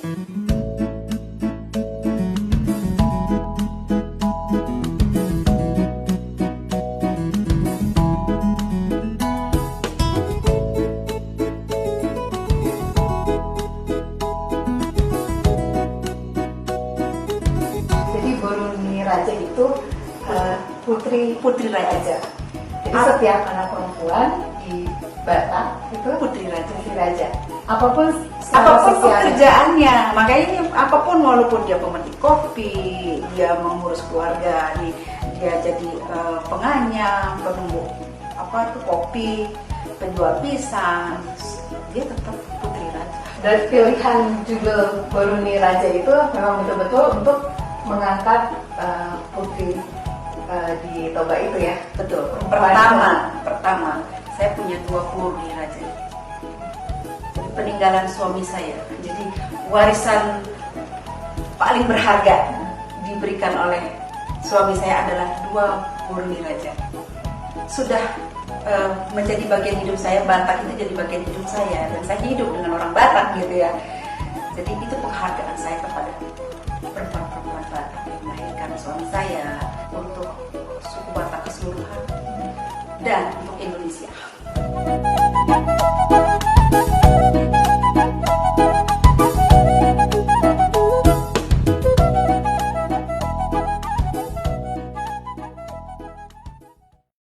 Jadi Boruni Raja itu putri raja. Jadi setiap anak perempuan di Batak itu putri raja. Apapun pekerjaannya, makanya ini apapun, walaupun dia pemetik kopi, dia mengurus keluarga, dia jadi penganyam, penumbuk kopi, penjual pisang, dia tetap putri raja. Dan pilihan judul Boruni Raja itu memang betul-betul untuk mengangkat putri di Toba itu ya. Betul. Pertama, saya punya 2 Boruni Raja. Peninggalan suami saya, jadi warisan paling berharga diberikan oleh suami saya adalah 2 Boruni Raja. Sudah menjadi bagian hidup saya, Batak itu jadi bagian hidup saya, dan saya hidup dengan orang Batak gitu ya. Jadi itu penghargaan saya kepada